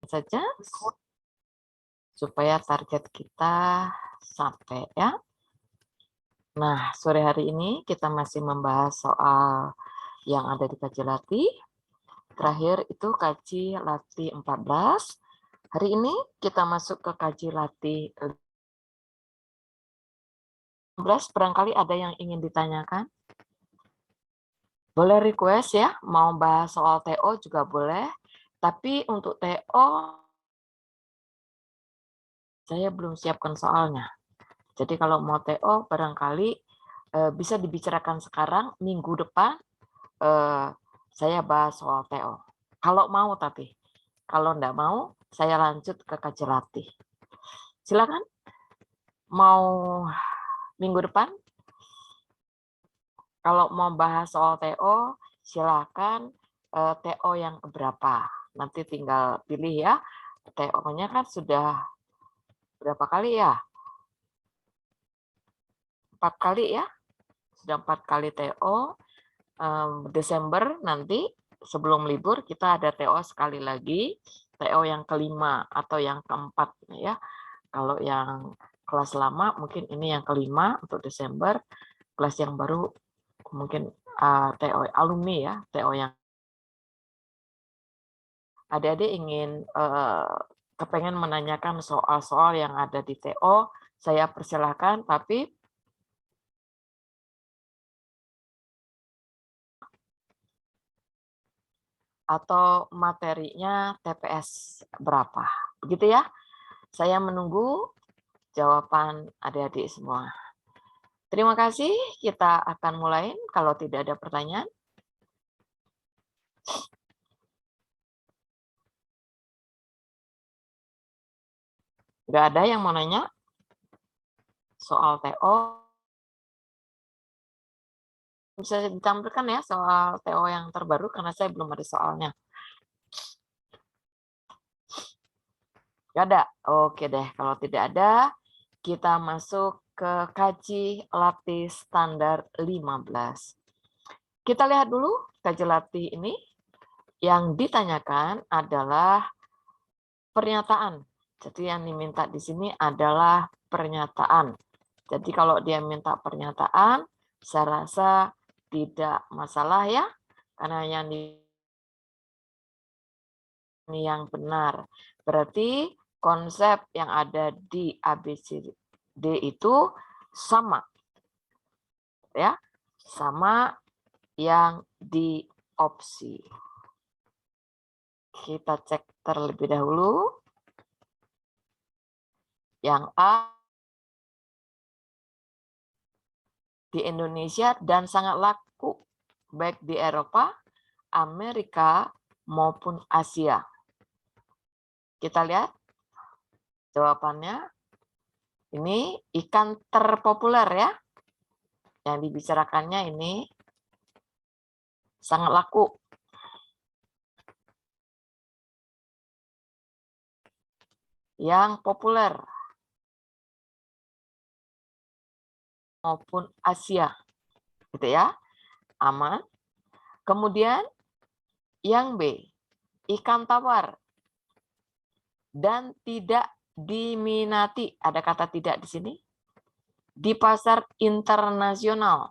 saja supaya target kita sampai ya. Nah, sore hari ini kita masih membahas soal yang ada di kaji latih. Terakhir itu kaji latih 14. Hari ini kita masuk ke kaji latih 15. Barangkali ada yang ingin ditanyakan? Boleh request ya, mau bahas soal TO juga boleh. Tapi untuk TO, saya belum siapkan soalnya. Jadi kalau mau TO, barangkali bisa dibicarakan sekarang, minggu depan saya bahas soal TO. Kalau mau tapi, kalau enggak mau, saya lanjut ke kaji latih. Silakan, mau minggu depan? Kalau mau bahas soal TO, silakan TO yang keberapa. Nanti tinggal pilih ya. TO-nya kan sudah berapa kali ya? 4 kali ya. Sudah 4 kali TO. Desember nanti sebelum libur kita ada TO sekali lagi. TO yang kelima atau yang keempat ya. Kalau yang kelas lama mungkin ini yang kelima untuk Desember. Kelas yang baru mungkin TO alumni ya. TO yang adik-adik ingin kepengen menanyakan soal-soal yang ada di TO, saya persilahkan, tapi atau materinya TPS berapa. Begitu ya. Saya menunggu jawaban adik-adik semua. Terima kasih, kita akan mulai kalau tidak ada pertanyaan. Nggak ada yang mau nanya soal TO. Bisa ditampilkan ya soal TO yang terbaru karena saya belum ada soalnya. Nggak ada? Oke deh, kalau tidak ada, kita masuk ke kaji latih standar 15. Kita lihat dulu kaji latih ini. Yang ditanyakan adalah pernyataan. Jadi yang diminta di sini adalah pernyataan. Jadi kalau dia minta pernyataan, saya rasa tidak masalah ya, karena ini yang benar. Berarti konsep yang ada di ABCD itu sama, ya, sama yang di opsi. Kita cek terlebih dahulu. Yang A di Indonesia dan sangat laku baik di Eropa, Amerika maupun Asia. Kita lihat jawabannya. Ini ikan terpopuler ya. Yang dibicarakannya ini sangat laku. Yang populer maupun Asia. Gitu ya. Aman. Kemudian yang B, ikan tawar dan tidak diminati. Ada kata tidak di sini. Di pasar internasional,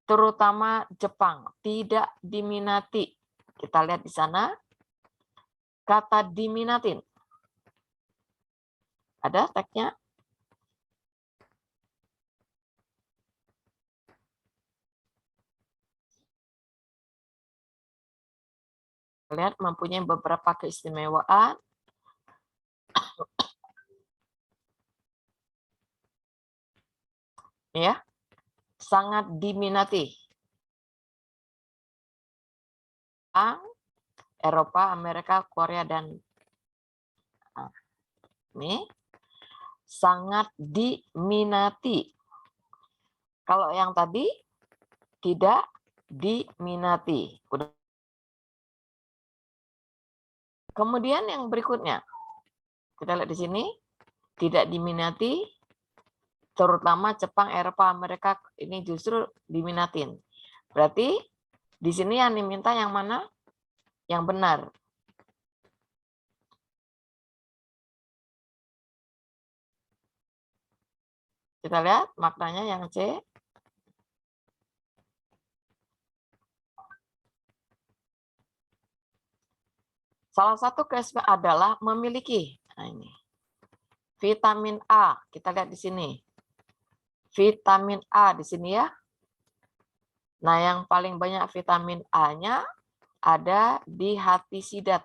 terutama Jepang, tidak diminati. Kita lihat di sana, kata diminatin. Ada tagnya? Lihat mempunyai beberapa keistimewaan. Ya, sangat diminati. Eropa, Amerika, Korea, dan ini sangat diminati. Kalau yang tadi tidak diminati. Kemudian yang berikutnya, kita lihat di sini, tidak diminati, terutama Jepang, Eropa, Amerika, ini justru diminatin. Berarti di sini yang diminta yang mana? Yang benar. Kita lihat maknanya yang C. Salah satu keistimewaan adalah memiliki. Nah, ini. Vitamin A, kita lihat di sini. Vitamin A di sini ya. Nah, yang paling banyak vitamin A-nya ada di hati sidat,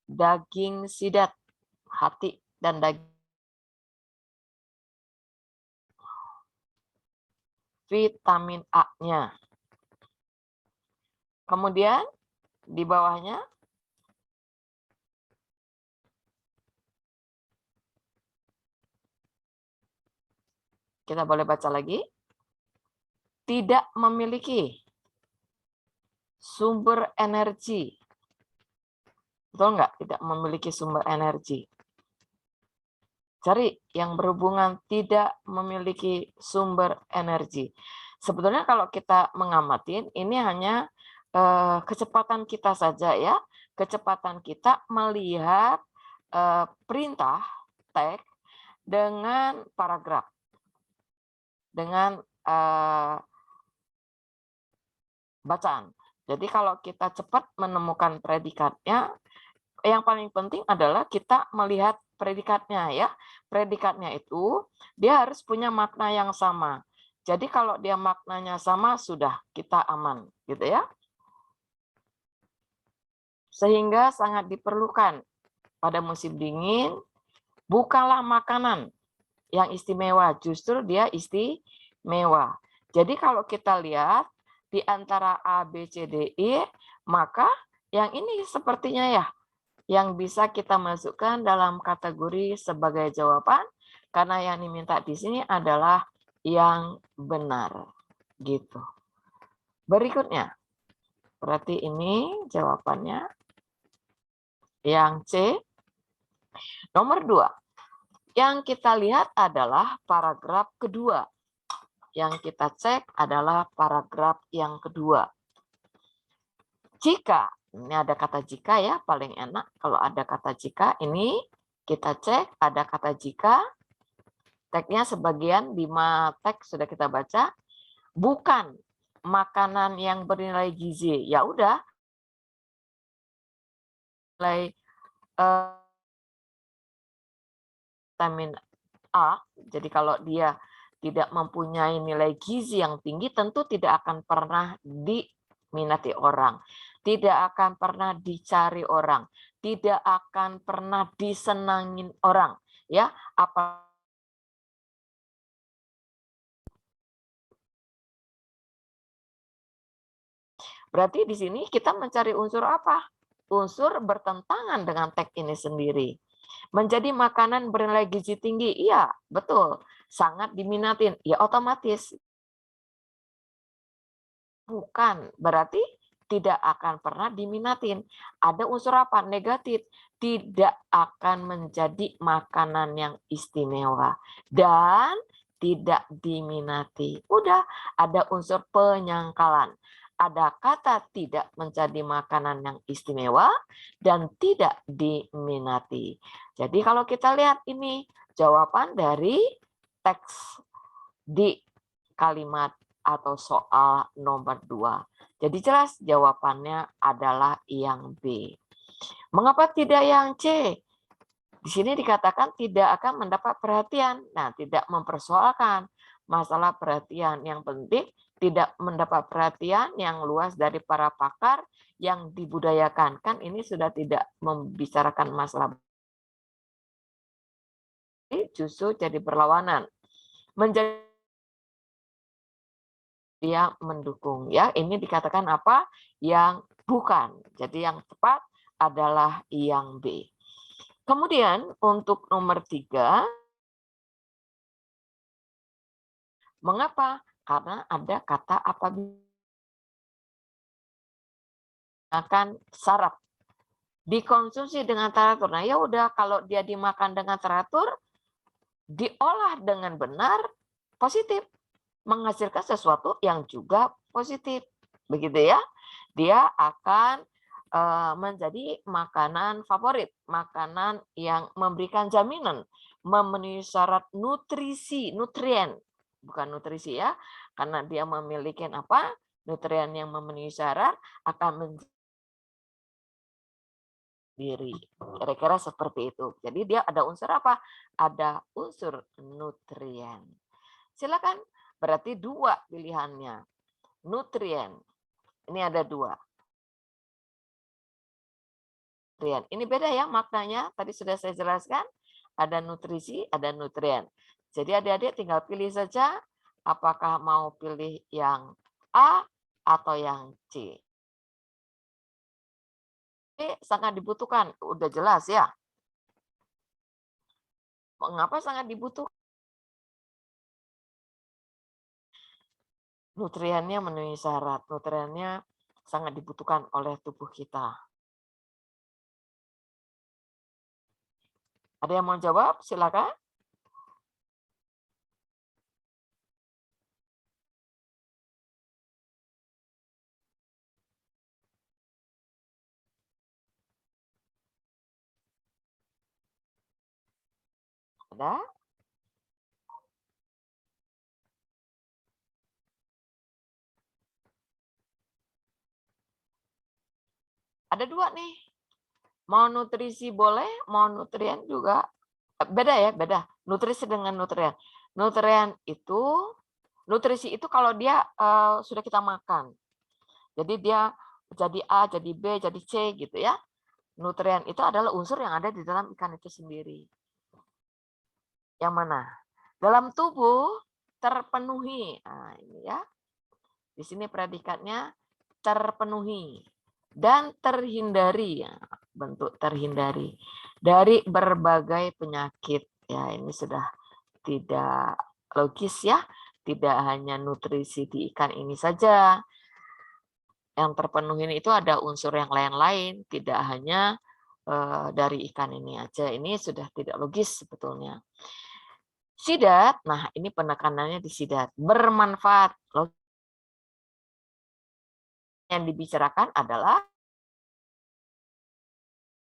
daging sidat, hati dan daging. Vitamin A-nya. Kemudian di bawahnya kita boleh baca lagi. Tidak memiliki sumber energi. Betul nggak? Tidak memiliki sumber energi. Cari yang berhubungan tidak memiliki sumber energi. Sebetulnya kalau kita mengamati, ini hanya kecepatan kita saja ya. Kecepatan kita melihat perintah teks dengan paragraf. Dengan bacaan. Jadi kalau kita cepat menemukan predikatnya, yang paling penting adalah kita melihat predikatnya ya. Predikatnya itu dia harus punya makna yang sama. Jadi kalau dia maknanya sama, sudah kita aman, gitu ya. Sehingga sangat diperlukan pada musim dingin, bukanlah makanan yang istimewa, justru dia istimewa. Jadi kalau kita lihat di antara A, B, C, D, E, maka yang ini sepertinya ya, yang bisa kita masukkan dalam kategori sebagai jawaban, karena yang diminta di sini adalah yang benar. Gitu. Berikutnya, berarti ini jawabannya yang C. Nomor 2, yang kita lihat adalah paragraf kedua. Yang kita cek adalah paragraf yang kedua. Jika, ini ada kata jika ya, paling enak kalau ada kata jika. Ini kita cek ada kata jika. Teksnya sebagian 5 teks sudah kita baca. Bukan makanan yang bernilai gizi. Ya udah. Nilai vitamin A. Jadi kalau dia tidak mempunyai nilai gizi yang tinggi, tentu tidak akan pernah diminati orang, tidak akan pernah dicari orang, tidak akan pernah disenangin orang, ya. Apa berarti di sini kita mencari unsur apa? Unsur bertentangan dengan teks ini sendiri. Menjadi makanan bernilai gizi tinggi, iya, betul. Sangat diminatin, ya otomatis. Bukan, berarti tidak akan pernah diminatin. Ada unsur apa? Negatif. Tidak akan menjadi makanan yang istimewa. Dan tidak diminati. Udah, ada unsur penyangkalan. Ada kata tidak menjadi makanan yang istimewa dan tidak diminati. Jadi kalau kita lihat ini jawaban dari teks di kalimat atau soal nomor 2. Jadi jelas jawabannya adalah yang B. Mengapa tidak yang C? Di sini dikatakan tidak akan mendapat perhatian. Nah, tidak mempersoalkan masalah perhatian. Yang penting tidak mendapat perhatian yang luas dari para pakar yang dibudayakan. Kan ini sudah tidak membicarakan masalah. Justru jadi berlawanan. Menjadi dia mendukung. Ya, ini dikatakan apa? Yang bukan. Jadi yang tepat adalah yang B. Kemudian untuk nomor 3, mengapa? Karena ada kata apabila akan syarat dikonsumsi dengan teratur. Nah, ya udah kalau dia dimakan dengan teratur, diolah dengan benar, positif, menghasilkan sesuatu yang juga positif. Begitu ya. Dia akan menjadi makanan favorit, makanan yang memberikan jaminan, memenuhi syarat nutrisi, nutrien, bukan nutrisi ya, karena dia memiliki apa? Nutrien yang memenuhi syarat akan diri. Kira-kira seperti itu. Jadi dia ada unsur apa? Ada unsur nutrien. Silakan, berarti dua pilihannya. Nutrien. Ini ada dua. Nutrien. Ini beda ya maknanya. Tadi sudah saya jelaskan. Ada nutrisi, ada nutrien. Jadi adik-adik tinggal pilih saja apakah mau pilih yang A atau yang C. Ini sangat dibutuhkan. Udah jelas ya. Mengapa sangat dibutuhkan? Nutriennya memenuhi syarat. Nutriennya sangat dibutuhkan oleh tubuh kita. Ada yang mau jawab? Silakan. Ada? Ada dua nih. Mau nutrisi boleh, mau nutrien juga. Beda ya, beda. Nutrisi dengan nutrien. Nutrisi itu kalau dia sudah kita makan. Jadi dia jadi A, jadi B, jadi C gitu ya. Nutrien itu adalah unsur yang ada di dalam ikan itu sendiri. Yang mana? Dalam tubuh terpenuhi. Nah, ini ya. Di sini predikatnya terpenuhi dan terhindari ya, bentuk terhindari dari berbagai penyakit. Ya, ini sudah tidak logis ya. Tidak hanya nutrisi di ikan ini saja. Yang terpenuhi itu ada unsur yang lain-lain, tidak hanya dari ikan ini aja. Ini sudah tidak logis sebetulnya. Sidat, nah ini penekanannya di sidat, bermanfaat. Yang dibicarakan adalah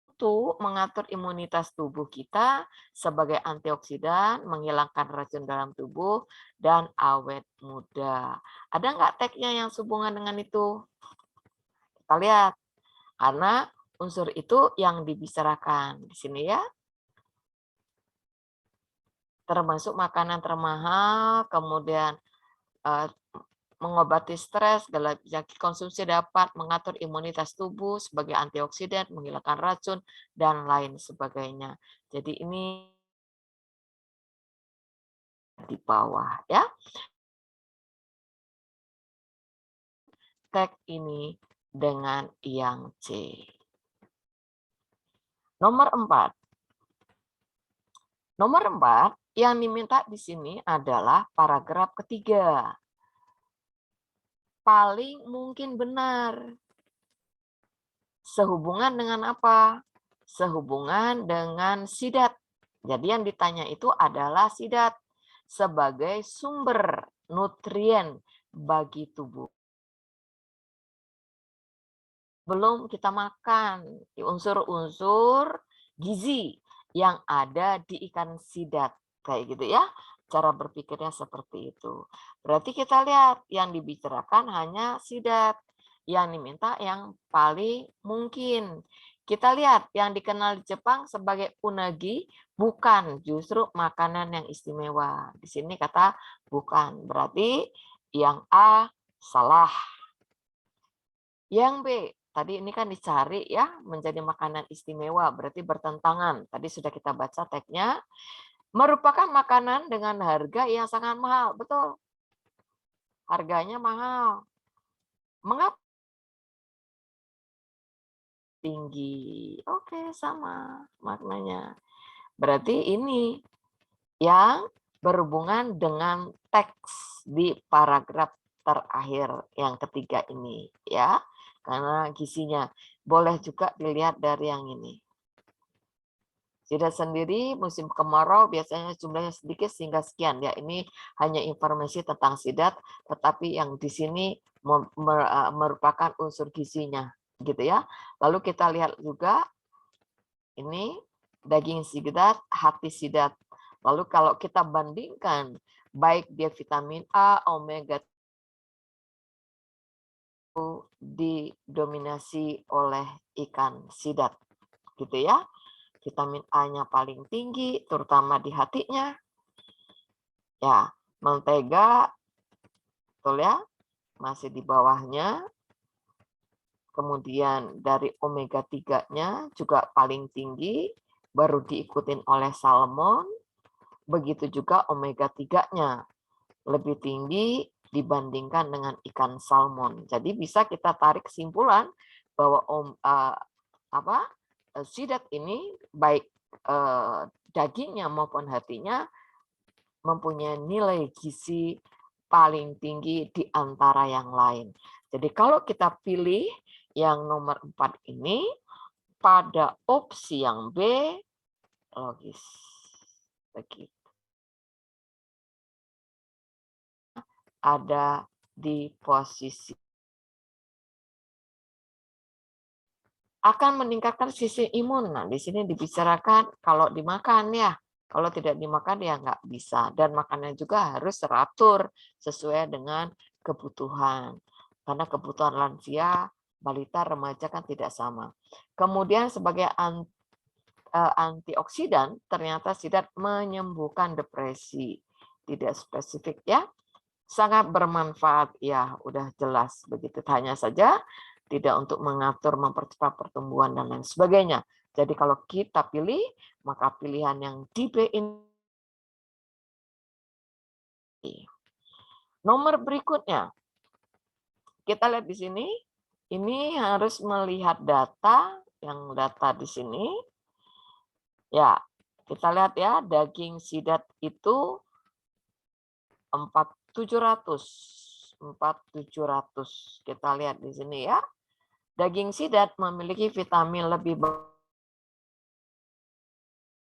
untuk mengatur imunitas tubuh kita sebagai antioksidan, menghilangkan racun dalam tubuh, dan awet muda. Ada nggak tagnya yang sehubungan dengan itu? Kita lihat. Karena unsur itu yang dibicarakan di sini ya. Termasuk makanan termahal, kemudian mengobati stres, segala penyakit konsumsi dapat mengatur imunitas tubuh sebagai antioksidan, menghilangkan racun, dan lain sebagainya. Jadi ini di bawah ya. Tag ini dengan yang C. Nomor 4. Nomor 4 yang diminta di sini adalah paragraf ketiga. Paling mungkin benar. Sehubungan dengan apa? Sehubungan dengan sidat. Jadi yang ditanya itu adalah sidat sebagai sumber nutrien bagi tubuh. Belum kita makan unsur-unsur gizi yang ada di ikan sidat. Kayak gitu ya. Cara berpikirnya seperti itu. Berarti kita lihat yang dibicarakan hanya sidat. Yang diminta yang paling mungkin. Kita lihat yang dikenal di Jepang sebagai unagi bukan justru makanan yang istimewa. Di sini kata bukan. Berarti yang A salah. Yang B, tadi ini kan dicari ya menjadi makanan istimewa, berarti bertentangan. Tadi sudah kita baca tagnya. Merupakan makanan dengan harga yang sangat mahal. Betul. Harganya mahal. Mengapa? Tinggi. Oke, sama maknanya. Berarti ini yang berhubungan dengan teks di paragraf terakhir yang ketiga ini ya. Karena gizinya boleh juga dilihat dari yang ini. Sidat sendiri musim kemarau biasanya jumlahnya sedikit sehingga sekian ya. Ini hanya informasi tentang sidat, tetapi yang di sini merupakan unsur gizinya. gitu ya. Lalu kita lihat juga ini daging sidat, hati sidat. Lalu kalau kita bandingkan baik dia vitamin A, omega didominasi oleh ikan sidat gitu ya. Vitamin A-nya paling tinggi terutama di hatinya. Ya, mentega betul ya, masih di bawahnya. Kemudian dari omega 3-nya juga paling tinggi, baru diikutin oleh salmon. Begitu juga omega 3-nya lebih tinggi dibandingkan dengan ikan salmon. Jadi bisa kita tarik kesimpulan bahwa sidat ini baik dagingnya maupun hatinya mempunyai nilai gizi paling tinggi di antara yang lain. Jadi kalau kita pilih yang nomor 4 ini pada opsi yang B, logis. Begitu. Ada di posisi akan meningkatkan sisi imun. Nah, di sini dibicarakan kalau dimakan ya. Kalau tidak dimakan ya nggak bisa. Dan makannya juga harus teratur sesuai dengan kebutuhan. Karena kebutuhan lansia, balita, remaja kan tidak sama. Kemudian sebagai antioksidan, ternyata sidat menyembuhkan depresi. Tidak spesifik ya. Sangat bermanfaat, ya udah jelas begitu. Hanya saja tidak untuk mengatur, mempercepat pertumbuhan dan lain sebagainya. Jadi kalau kita pilih, maka pilihan yang di B ini. Nomor berikutnya, kita lihat di sini. Ini harus melihat data, yang data di sini. Ya, kita lihat ya, daging sidat itu 4.700. Kita lihat di sini ya. Daging sidat memiliki vitamin lebih banyak.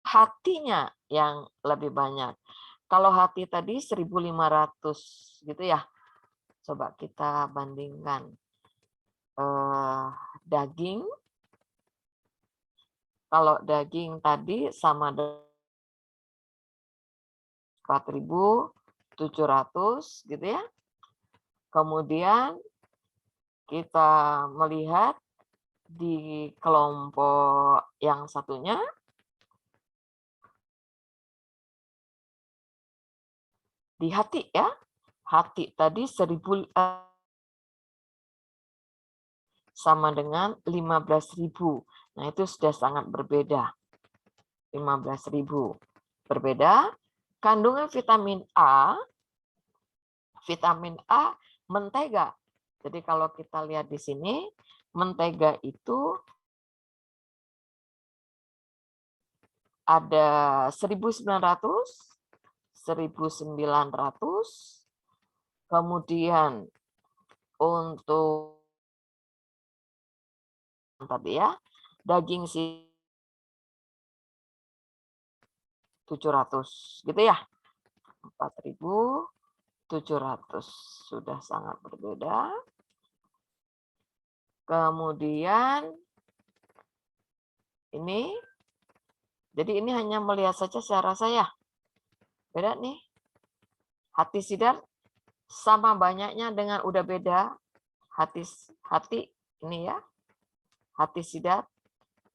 Hatinya yang lebih banyak. Kalau hati tadi 1.500 gitu ya. Coba kita bandingkan. Daging. Kalau daging tadi sama 4.700 gitu ya. Kemudian kita melihat di kelompok yang satunya. Di hati ya. Hati tadi 1.000 sama dengan 15.000. Nah, itu sudah sangat berbeda. 15.000. Berbeda. Kandungan vitamin A mentega. Jadi kalau kita lihat di sini, mentega itu ada 1.900, 1.900. Kemudian untuk tadi ya, daging 700 gitu ya. 4.700 sudah sangat berbeda. Kemudian ini, jadi ini hanya melihat saja saya rasa ya. Beda nih. Hati sidat sama banyaknya dengan udah beda. Hati ini ya. Hati sidat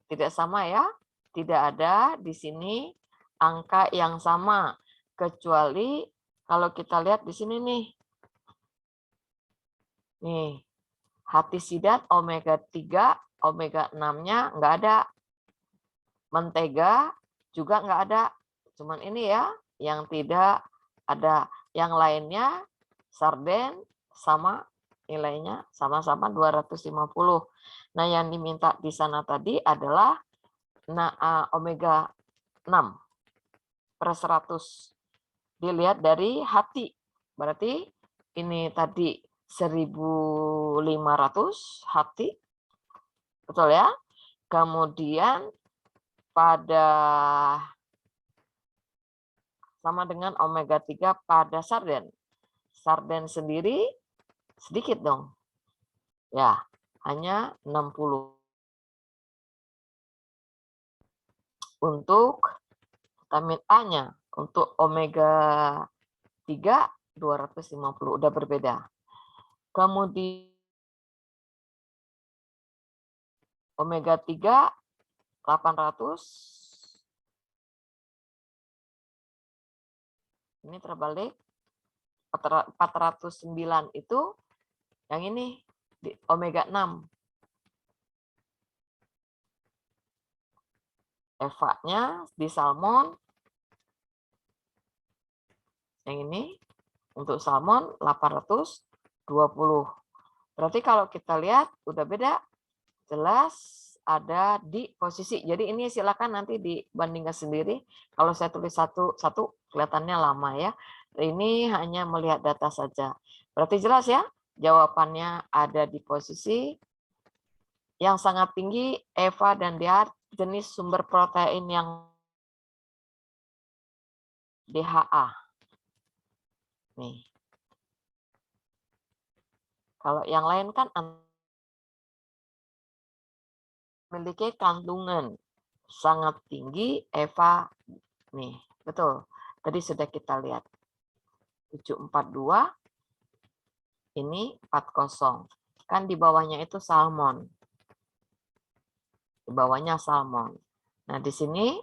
tidak sama ya. Tidak ada di sini angka yang sama. Kecuali kalau kita lihat di sini nih. Nih. Hati sidat omega 3, omega 6-nya nggak ada. Mentega juga nggak ada. Cuman ini ya, yang tidak ada. Yang lainnya, sarden sama nilainya sama-sama 250. Nah, yang diminta di sana tadi adalah omega 6 per 100. Dilihat dari hati. Berarti ini tadi 1.500 hati. Betul ya? Kemudian pada sama dengan omega 3 pada sarden. Sarden sendiri sedikit dong. Ya. hanya 60. Untuk vitamin A-nya, untuk omega 3 250, udah berbeda. Kemudian omega 3 800. Ini terbalik. 409 itu yang ini di omega 6. EVA-nya di salmon yang ini untuk salmon 820. Berarti kalau kita lihat udah beda, jelas ada di posisi. Jadi ini silakan nanti dibandingkan sendiri. Kalau saya tulis satu kelihatannya lama ya. Ini hanya melihat data saja. Berarti jelas ya, jawabannya ada di posisi yang sangat tinggi EVA dan DHA, jenis sumber protein yang DHA. Nih. Kalau yang lain kan memiliki kandungan sangat tinggi EVA. Nih, betul. Tadi sudah kita lihat. 742 ini 40. Kan di bawahnya itu salmon. Di bawahnya salmon. Nah, di sini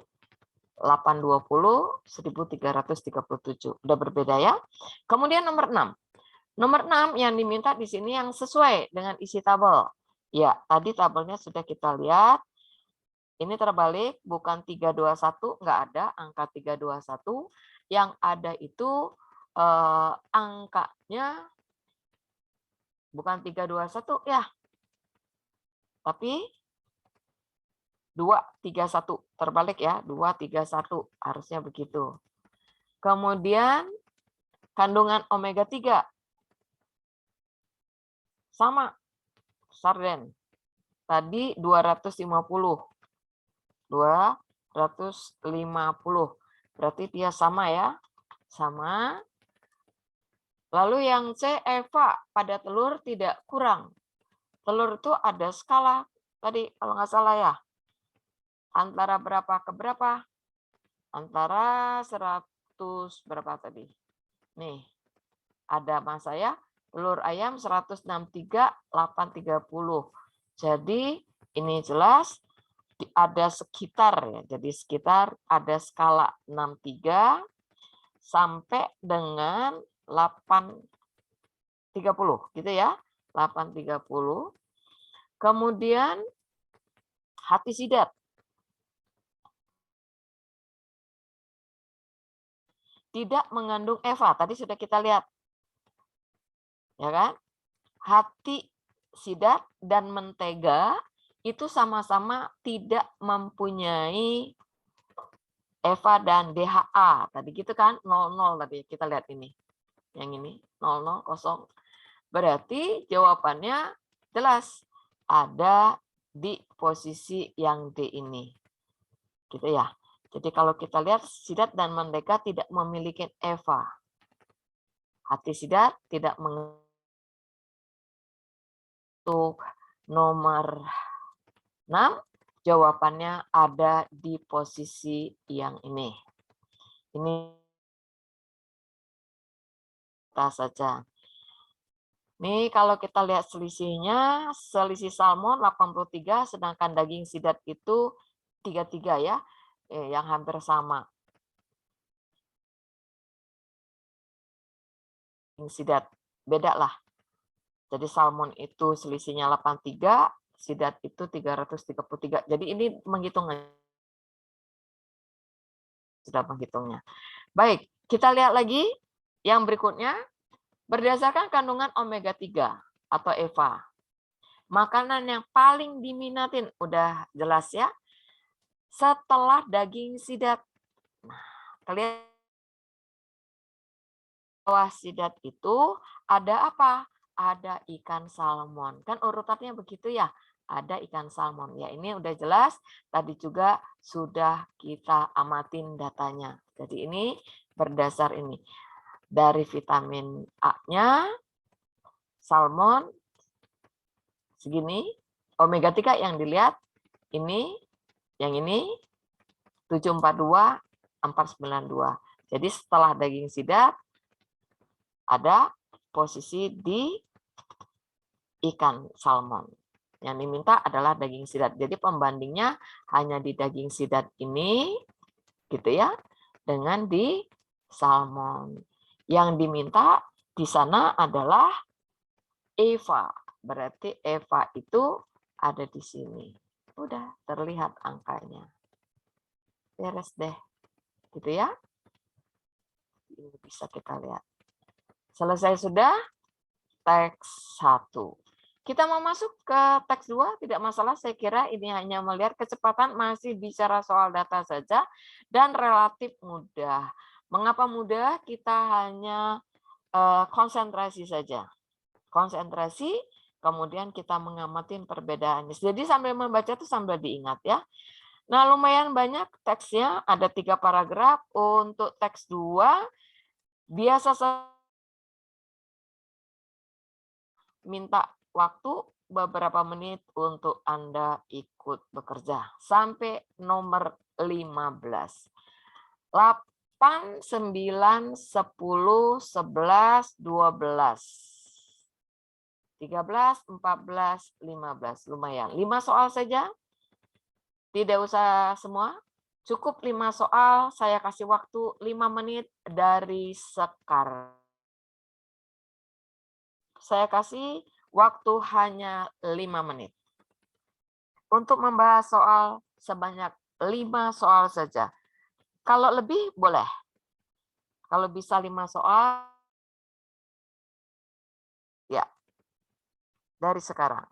820 1337. Udah berbeda ya. Kemudian nomor 6. Nomor 6 yang diminta di sini yang sesuai dengan isi tabel. Ya, tadi tabelnya sudah kita lihat. Ini terbalik, bukan 321, enggak ada angka 321. Yang ada itu angkanya bukan 321 ya. Tapi 231, terbalik ya, 231, harusnya begitu. Kemudian kandungan omega 3 sama sarden. Tadi 250. 250. Berarti dia sama ya. Sama. Lalu yang C, EVA pada telur tidak kurang. Telur itu ada skala tadi kalau nggak salah ya. Antara berapa ke berapa? Antara 100 berapa tadi? Nih, ada mas saya, telur ayam 163, 830. Jadi ini jelas ada sekitar ya. Jadi sekitar ada skala 63 sampai dengan 830 gitu ya. 830. Kemudian hati sidat. Tidak mengandung EVA, tadi sudah kita lihat. Ya kan? Hati sidat dan mentega itu sama-sama tidak mempunyai EVA dan DHA. Tadi gitu kan, 00 tadi kita lihat ini. Yang ini 00 0. Berarti jawabannya jelas ada di posisi yang D ini. Gitu ya. Jadi kalau kita lihat sidat dan mentega tidak memiliki EVA. Hati sidat tidak untuk nomor 6, jawabannya ada di posisi yang ini. Ini kita saja. Nih kalau kita lihat selisihnya, selisih salmon 83, sedangkan daging sidat itu 33 ya, yang hampir sama. Daging sidat, beda lah. Jadi salmon itu selisihnya 83, sidat itu 333. Jadi ini menghitungnya. Sudah menghitungnya. Baik, kita lihat lagi yang berikutnya. Berdasarkan kandungan omega 3 atau EVA, makanan yang paling diminatin udah jelas ya. Setelah daging sidat. Nah, kalian bawah sidat itu ada apa? Ada ikan salmon. Kan urutannya begitu ya. Ada ikan salmon. Ya ini udah jelas. Tadi juga sudah kita amatin datanya. Jadi ini berdasar ini. Dari vitamin A-nya, salmon, segini. Omega 3 yang dilihat ini, yang ini 742, 492. Jadi setelah daging sidap ada posisi di ikan salmon. Yang diminta adalah daging sidap. Jadi pembandingnya hanya di daging sidap ini, gitu ya, dengan di salmon. Yang diminta di sana adalah EVA. Berarti EVA itu ada di sini. Udah terlihat angkanya. Beres deh. Gitu ya. Ini bisa kita lihat. Selesai sudah teks 1. Kita mau masuk ke teks 2, tidak masalah. Saya kira ini hanya melihat kecepatan, masih bicara soal data saja, dan relatif mudah. Mengapa mudah? Kita hanya konsentrasi saja. Konsentrasi, kemudian kita mengamati perbedaannya. Jadi sambil membaca itu sambil diingat ya. Nah, lumayan banyak teksnya, ada 3 paragraf. Untuk teks 2, biasa minta waktu beberapa menit untuk Anda ikut bekerja. Sampai nomor 15. 8, 9, 10, 11, 12. 13, 14, 15. Lumayan. 5 soal saja. Tidak usah semua. Cukup 5 soal. Saya kasih waktu 5 menit dari sekarang. Saya kasih waktu hanya 5 menit. Untuk membahas soal sebanyak 5 soal saja. Kalau lebih, boleh. Kalau bisa 5 soal, ya, dari sekarang.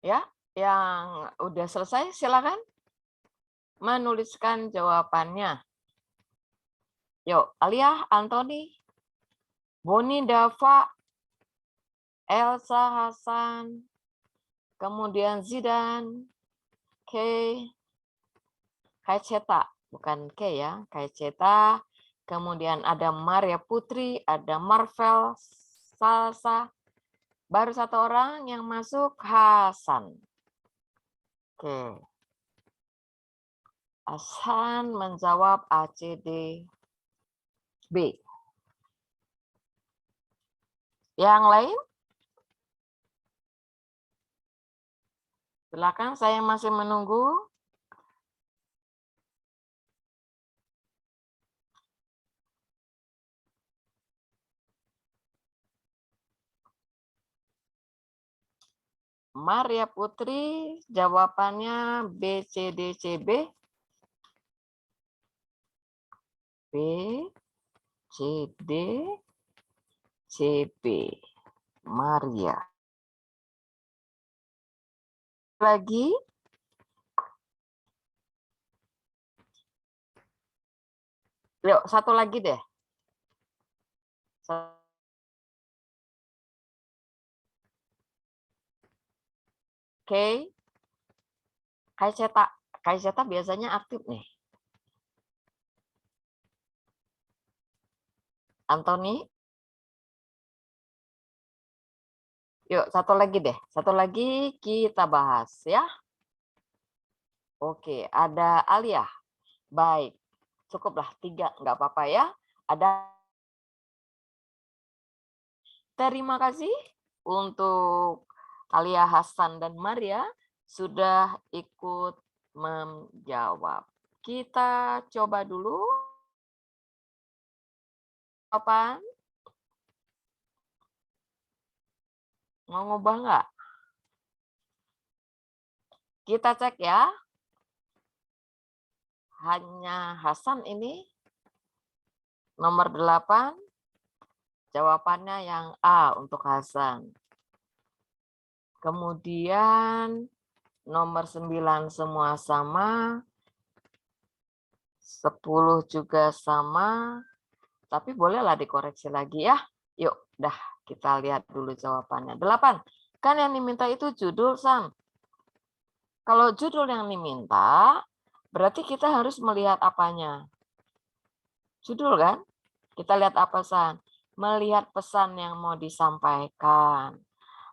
Ya, yang udah selesai silakan menuliskan jawabannya. Yuk, Alia, Antoni, Boni, Dava, Elsa, Hasan, kemudian Zidan, Kay, Kaiceta, bukan Kay ya, Kaiceta, kemudian ada Maria Putri, ada Marvel, Salsa, baru satu orang yang masuk, Hasan. Oke. Hasan menjawab A, C, D, B. Yang lain? Silakan, saya masih menunggu. Maria Putri, jawabannya B, C, D, C, B. B, C, D, C, B. Maria. Lagi. Yuk, satu lagi deh. Oke. Kaiceta biasanya aktif nih. Antoni. Yuk, satu lagi deh. Satu lagi kita bahas ya. Oke, ada Alia. Baik, cukuplah 3, nggak apa-apa ya. Ada. Terima kasih untuk Alia, Hasan, dan Maria sudah ikut menjawab. Kita coba dulu. Apa? Mau ngubah nggak? Kita cek ya. Hanya Hasan ini nomor 8. Jawabannya yang A untuk Hasan. Kemudian nomor 9 semua sama. 10 juga sama. Tapi bolehlah dikoreksi lagi ya. Yuk, dah kita lihat dulu jawabannya. 8. Kan yang diminta itu judul, San. Kalau judul yang diminta, berarti kita harus melihat apanya? Judul kan? Kita lihat apa, San? Melihat pesan yang mau disampaikan.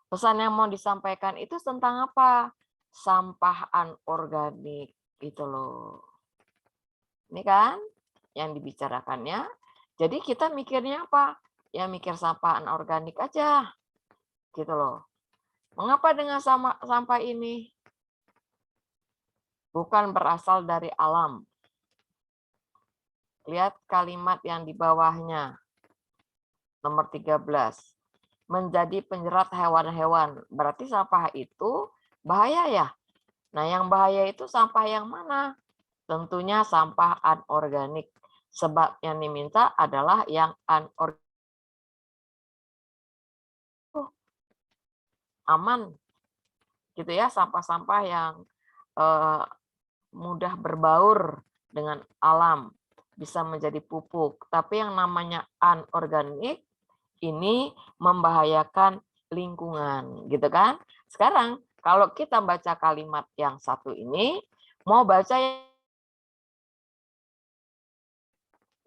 Pesan yang mau disampaikan itu tentang apa? Sampah anorganik gitu loh. Ini kan yang dibicarakannya. Jadi kita mikirnya apa? Ya mikir sampah anorganik aja. Gitu loh. Mengapa dengan sampah ini bukan berasal dari alam? Lihat kalimat yang di bawahnya. Nomor 13. Menjadi penjerat hewan-hewan. Berarti sampah itu bahaya ya? Nah, yang bahaya itu sampah yang mana? Tentunya sampah anorganik. Sebab yang diminta adalah yang anorganik. Aman. Gitu ya, sampah-sampah yang mudah berbaur dengan alam. Bisa menjadi pupuk. Tapi yang namanya anorganik ini membahayakan lingkungan. Gitu kan? Sekarang, kalau kita baca kalimat yang satu ini, mau baca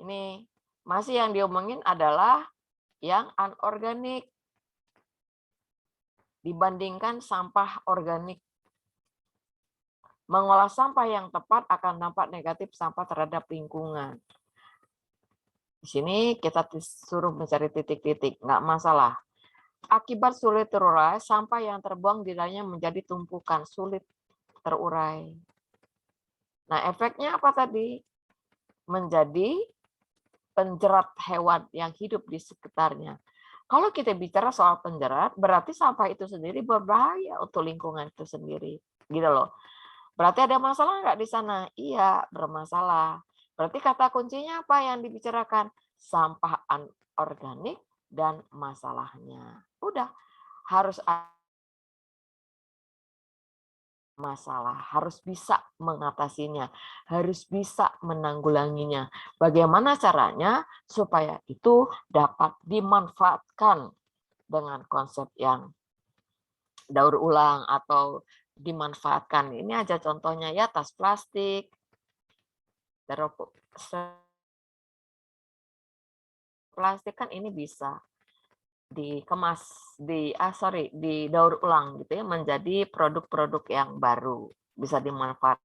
ini masih yang diomongin adalah yang anorganik dibandingkan sampah organik. Mengolah sampah yang tepat akan dampak negatif sampah terhadap lingkungan. Di sini kita disuruh mencari titik-titik, nggak masalah. Akibat sulit terurai, sampah yang terbuang di dalamnya menjadi tumpukan, sulit terurai. Nah, efeknya apa tadi? Menjadi penjerat hewan yang hidup di sekitarnya. Kalau kita bicara soal penjerat, berarti sampah itu sendiri berbahaya untuk lingkungan itu sendiri. Gitu loh. Berarti ada masalah nggak di sana? Iya, bermasalah. Berarti kata kuncinya apa yang dibicarakan? Sampah anorganik dan masalahnya. Udah, harus masalah, harus bisa mengatasinya, harus bisa menanggulanginya. Bagaimana caranya supaya itu dapat dimanfaatkan dengan konsep yang daur ulang atau dimanfaatkan. Ini aja contohnya ya, tas plastik, plastik kan ini bisa dikemas, didaur ulang gitu ya, menjadi produk-produk yang baru, bisa dimanfaatkan.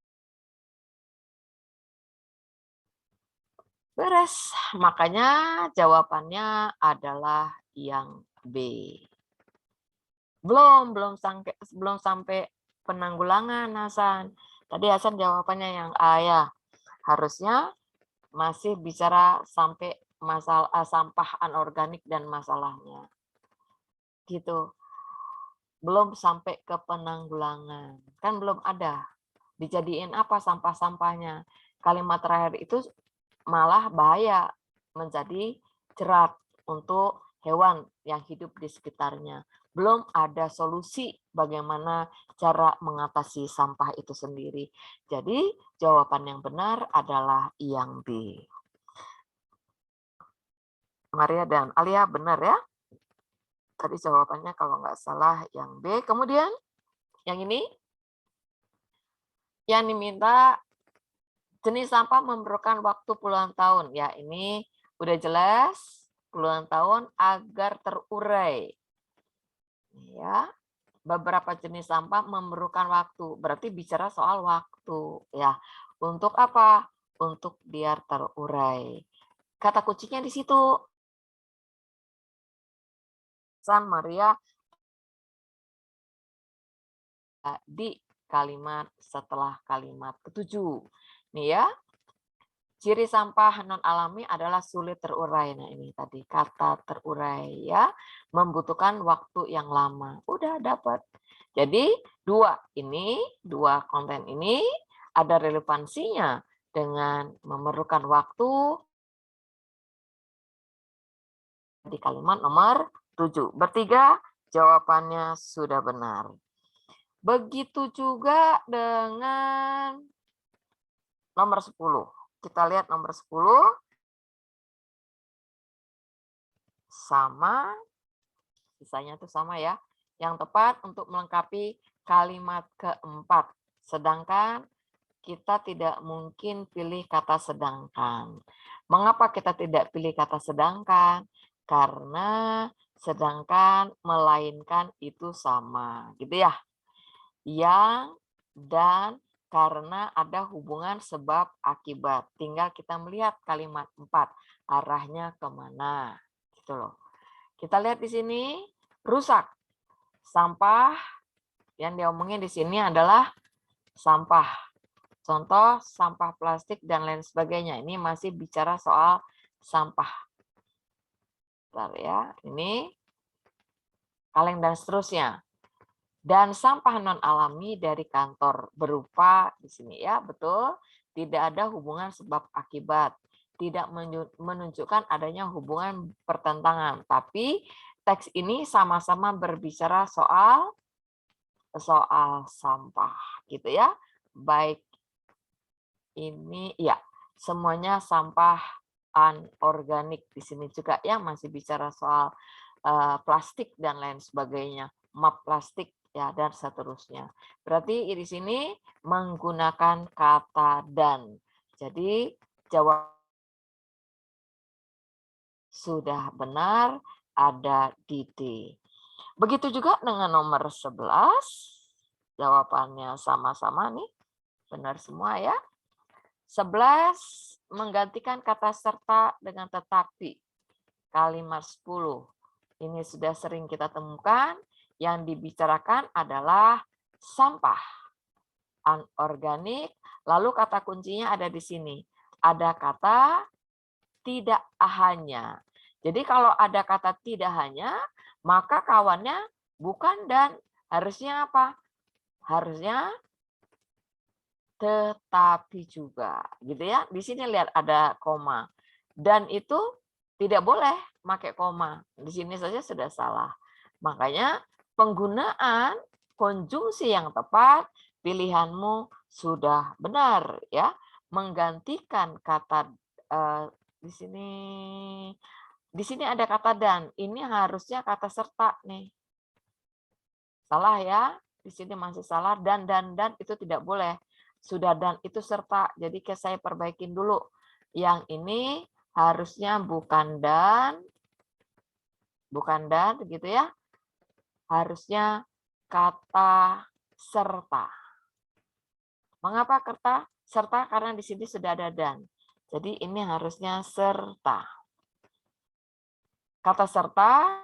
Beres. Makanya jawabannya adalah yang B. Belum sampai penanggulangan, Hasan. Tadi Hasan jawabannya yang A ya. Harusnya masih bicara sampai masalah sampah anorganik dan masalahnya. Gitu. Belum sampai ke penanggulangan. Kan belum ada. Dijadiin apa sampah-sampahnya. Kalimat terakhir itu malah bahaya, menjadi jerat untuk hewan yang hidup di sekitarnya. Belum ada solusi bagaimana cara mengatasi sampah itu sendiri. Jadi jawaban yang benar adalah yang B. Maria dan Alia benar ya. Tadi jawabannya kalau nggak salah yang B. Kemudian yang ini, yang diminta jenis sampah memerlukan waktu puluhan tahun. Ya, ini udah jelas, puluhan tahun agar terurai. Ya, beberapa jenis sampah memerlukan waktu. Berarti bicara soal waktu, ya. Untuk apa? Untuk biar terurai. Kata kuncinya di situ. San Maria di kalimat setelah kalimat ketujuh. Nih ya, ciri sampah non-alami adalah sulit terurai. Nah ini tadi kata terurai ya, membutuhkan waktu yang lama. Udah dapat. Jadi dua konten ini ada relevansinya dengan memerlukan waktu di kalimat nomor 7. Bertiga jawabannya sudah benar. Begitu juga dengan nomor 10. Kita lihat nomor 10. Sama, sisanya itu sama ya. Yang tepat untuk melengkapi kalimat keempat. Sedangkan kita tidak mungkin pilih kata sedangkan. Mengapa kita tidak pilih kata sedangkan? Karena sedangkan melainkan itu sama, gitu ya. Yang dan karena ada hubungan sebab akibat. Tinggal kita melihat kalimat 4, arahnya kemana. Gitu loh. Kita lihat di sini, rusak. Sampah yang diomongin di sini adalah sampah. Contoh sampah plastik dan lain sebagainya. Ini masih bicara soal sampah. Bentar ya, ini kaleng dan seterusnya. Dan sampah non-alami dari kantor berupa di sini ya, betul, tidak ada hubungan sebab akibat, tidak menunjukkan adanya hubungan pertentangan, tapi teks ini sama-sama berbicara soal sampah gitu ya. Baik ini ya, semuanya sampah anorganik di sini juga ya, masih bicara soal plastik dan lain sebagainya, map plastik ya dan seterusnya. Berarti di sini menggunakan kata dan. Jadi jawab sudah benar, ada di D. Begitu juga dengan nomor 11. Jawabannya sama-sama nih. Benar semua ya. 11 menggantikan kata serta dengan tetapi. Kalimat 10. Ini sudah sering kita temukan. Yang dibicarakan adalah sampah anorganik. Lalu kata kuncinya ada di sini. Ada kata tidak hanya. Jadi kalau ada kata tidak hanya, maka kawannya bukan dan. Harusnya apa? Harusnya tetapi juga. Gitu ya. Di sini lihat ada koma. Dan itu tidak boleh pakai koma. Di sini saja sudah salah. Makanya penggunaan konjungsi yang tepat pilihanmu sudah benar ya. Menggantikan kata di sini ada kata dan. Ini harusnya kata serta nih. Salah ya. Di sini masih salah dan itu tidak boleh. Sudah dan itu serta. Jadi saya perbaikin dulu. Yang ini harusnya bukan dan gitu ya. Harusnya kata serta. Mengapa kata serta? Karena di sini sudah ada dan. Jadi ini harusnya serta. Kata serta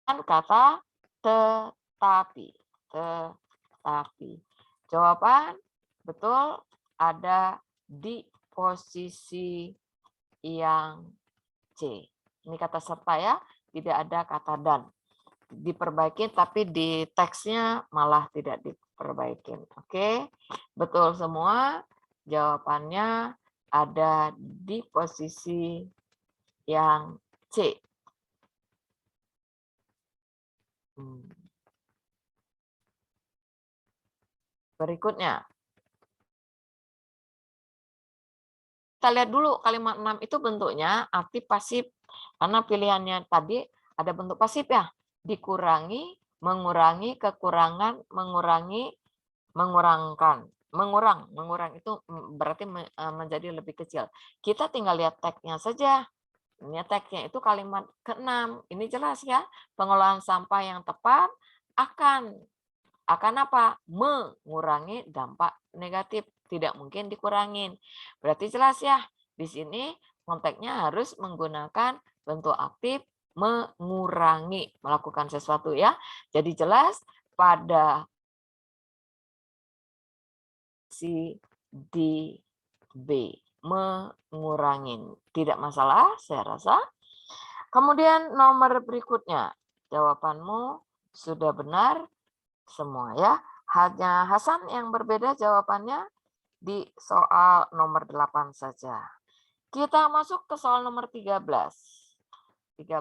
dan kata tetapi. Tetapi. Jawaban betul ada di posisi yang C. Ini kata serta ya, tidak ada kata dan. Diperbaiki tapi di teksnya malah tidak diperbaikin. Oke, betul semua. Jawabannya ada di posisi yang C. Berikutnya. Kita lihat dulu kalimat 6 itu bentuknya aktif pasif. Karena pilihannya tadi ada bentuk pasif ya. Dikurangi, mengurangi, kekurangan, mengurangi, mengurangkan. Mengurang itu berarti menjadi lebih kecil. Kita tinggal lihat tagnya saja. Ini tagnya itu kalimat ke-6. Ini jelas ya. Pengelolaan sampah yang tepat akan apa? Mengurangi dampak negatif. Tidak mungkin dikurangin. Berarti jelas ya. Di sini konteksnya harus menggunakan bentuk aktif mengurangi, melakukan sesuatu ya. Jadi jelas pada si D, B, mengurangin. Tidak masalah, saya rasa. Kemudian nomor berikutnya. Jawabanmu sudah benar semua ya. Hanya Hasan yang berbeda jawabannya di soal nomor 8 saja. Kita masuk ke soal nomor 13. 13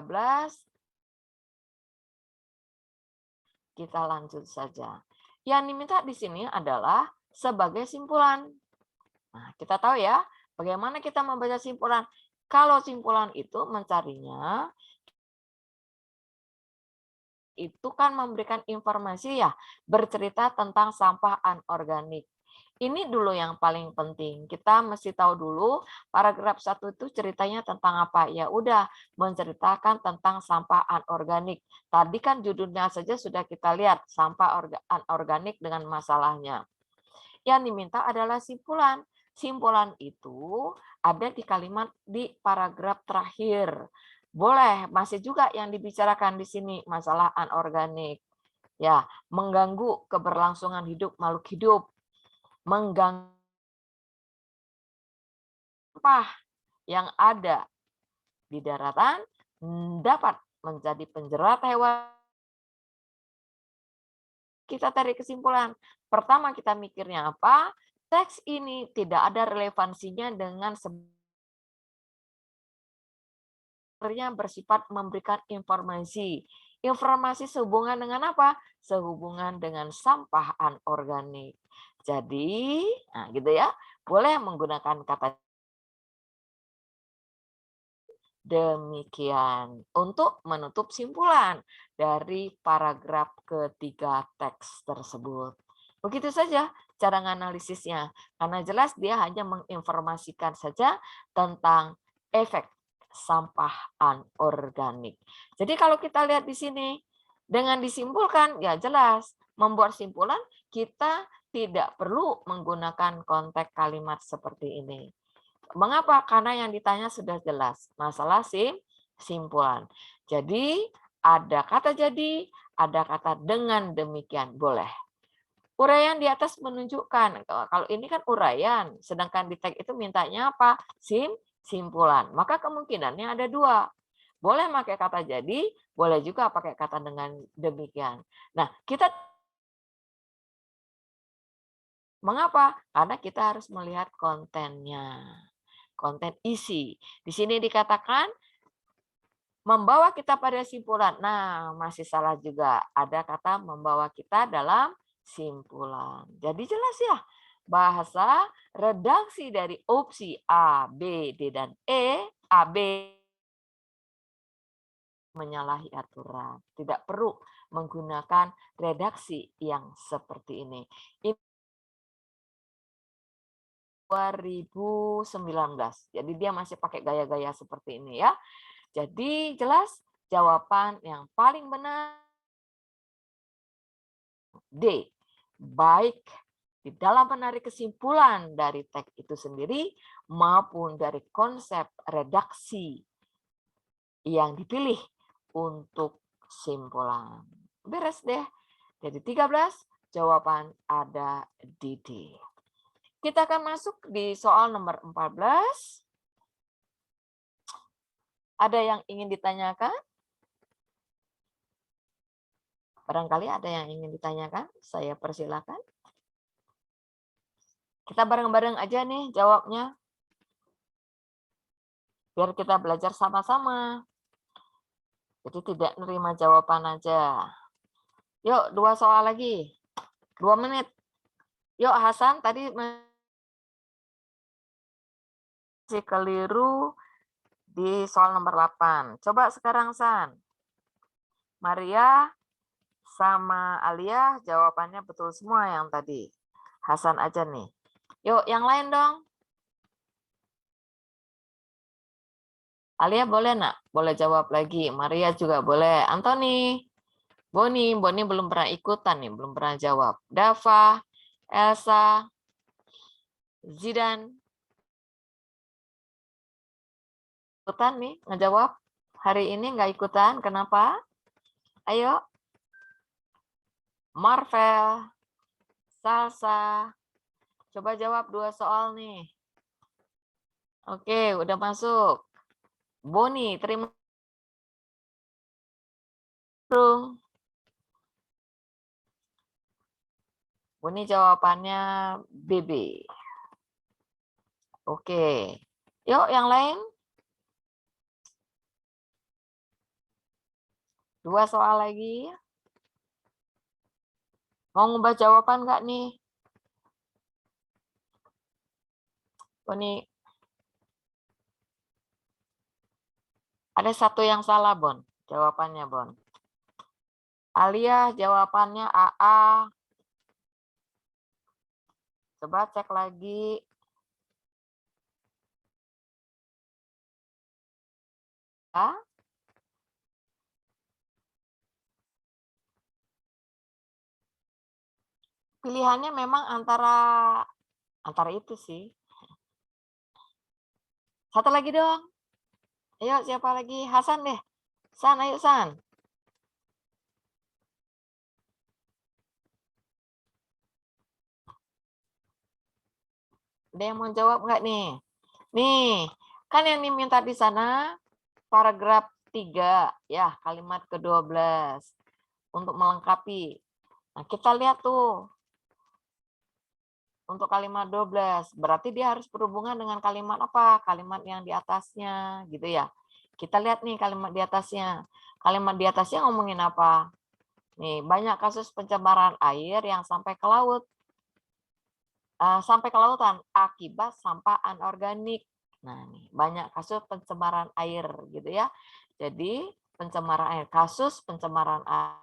kita lanjut saja. Yang diminta di sini adalah sebagai simpulan. Nah, kita tahu ya, bagaimana kita membaca simpulan. Kalau simpulan itu mencarinya itu kan memberikan informasi ya, bercerita tentang sampah anorganik. Ini dulu yang paling penting. Kita mesti tahu dulu paragraf 1 itu ceritanya tentang apa. Ya udah, menceritakan tentang sampah anorganik. Tadi kan judulnya saja sudah kita lihat, sampah anorganik dengan masalahnya. Yang diminta adalah simpulan. Simpulan itu ada di kalimat di paragraf terakhir. Boleh, masih juga yang dibicarakan di sini masalah anorganik. Ya, mengganggu keberlangsungan hidup makhluk hidup, mengganggu sampah yang ada di daratan dapat menjadi penjerat hewan. Kita tarik kesimpulan. Pertama kita mikirnya apa? Teks ini tidak ada relevansinya dengan sebenarnya bersifat memberikan informasi. Informasi sehubungan dengan apa? Sehubungan dengan sampah anorganik. Jadi, nah gitu ya, boleh menggunakan kata demikian untuk menutup simpulan dari paragraf ketiga teks tersebut. Begitu saja cara menganalisisnya, karena jelas dia hanya menginformasikan saja tentang efek sampah anorganik. Jadi kalau kita lihat di sini, dengan disimpulkan, ya jelas, membuat simpulan kita tidak perlu menggunakan konteks kalimat seperti ini. Mengapa? Karena yang ditanya sudah jelas, masalah simpulan. Jadi ada kata jadi, ada kata dengan demikian, boleh. Uraian di atas menunjukkan, kalau ini kan uraian, sedangkan di teks itu mintanya apa? Simpulan. Maka kemungkinannya ada dua. Boleh pakai kata jadi, boleh juga pakai kata dengan demikian. Nah, kita mengapa? Karena kita harus melihat kontennya. Konten isi. Di sini dikatakan Membawa kita pada simpulan. Nah, masih salah juga. Ada kata membawa kita dalam simpulan. Jadi jelas ya, bahasa redaksi dari opsi A, B, D, dan E, A, B menyalahi aturan. Tidak perlu menggunakan redaksi yang seperti ini. Ini 2019. Jadi dia masih pakai gaya-gaya seperti ini ya. Jadi jelas jawaban yang paling benar D. Baik di dalam menarik kesimpulan dari teks itu sendiri maupun dari konsep redaksi yang dipilih untuk simpulan. Beres deh. Jadi 13 jawaban ada di D. Kita akan masuk di soal nomor 14. Ada yang ingin ditanyakan? Barangkali ada yang ingin ditanyakan, saya persilakan. Kita bareng-bareng aja nih jawabnya. Biar kita belajar sama-sama. Jadi tidak nerima jawaban aja. Yuk, 2 soal lagi. 2 menit. Yuk, Hasan tadi masih keliru di soal nomor 8. Coba sekarang, San. Maria sama Alia jawabannya betul semua yang tadi. Hasan aja nih. Yuk, yang lain dong. Alia boleh nak? Boleh jawab lagi. Maria juga boleh. Antoni. Boni belum pernah ikutan nih, belum pernah jawab. Dava, Elsa, Zidan. Ikutan nih, ngejawab. Hari ini nggak ikutan, kenapa? Ayo. Marvel, Salsa. Coba jawab 2 soal nih. Oke, udah masuk. Boni, terima kasih. Boni jawabannya BB. Oke. Yuk, yang lain. 2 soal lagi. Mau ngubah jawaban nggak nih? Boni. Ada 1 yang salah, Bon. Jawabannya, Bon. Alia jawabannya AA. Coba cek lagi. A. Pilihannya memang antara itu sih. 1 lagi dong. Ayo, siapa lagi? Hasan deh. San, ayo San. Ada yang mau jawab nggak nih? Nih, kan yang diminta di sana paragraf 3, ya, kalimat ke-12 untuk melengkapi. Nah, kita lihat tuh. Untuk kalimat 12, berarti dia harus berhubungan dengan kalimat apa? Kalimat yang di atasnya, gitu ya. Kita lihat nih kalimat di atasnya. Kalimat di atasnya ngomongin apa? Nih, banyak kasus pencemaran air yang sampai ke laut. Sampai ke lautan akibat sampah anorganik. Nah, nih, banyak kasus pencemaran air gitu ya. Jadi, pencemaran air, kasus pencemaran air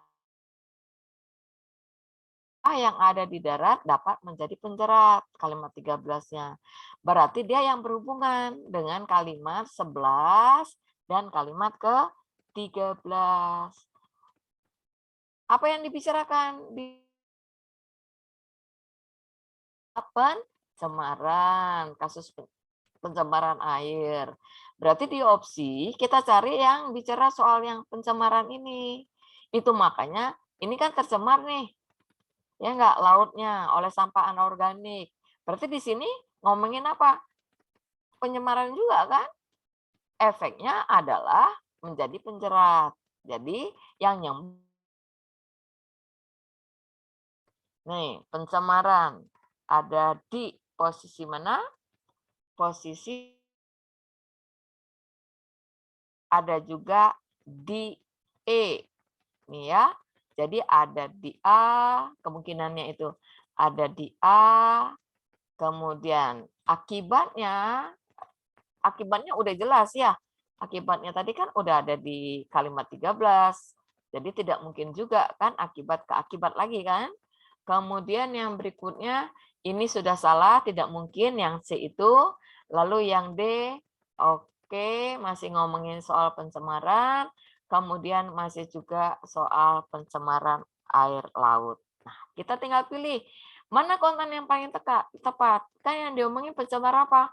yang ada di darat dapat menjadi penjerat, kalimat 13-nya. Berarti dia yang berhubungan dengan kalimat 11 dan kalimat ke-13. Apa yang dibicarakan? Pencemaran, kasus pencemaran air. Berarti di opsi kita cari yang bicara soal yang pencemaran ini. Itu makanya ini kan tercemar nih. Ya enggak, lautnya oleh sampah anorganik. Berarti di sini ngomongin apa? Pencemaran juga kan? Efeknya adalah menjadi penjerat. Jadi yang nih, pencemaran ada di posisi mana? Posisi ada juga di E. Nih ya. Jadi ada di A, kemungkinannya itu ada di A, kemudian akibatnya udah jelas ya. Akibatnya tadi kan udah ada di kalimat 13. Jadi tidak mungkin juga kan akibat ke akibat lagi kan. Kemudian yang berikutnya ini sudah salah, tidak mungkin yang C itu. Lalu yang D, oke, masih ngomongin soal pencemaran. Kemudian masih juga soal pencemaran air laut. Nah, kita tinggal pilih mana konten yang paling tepat. Kan yang diomongin pencemaran apa?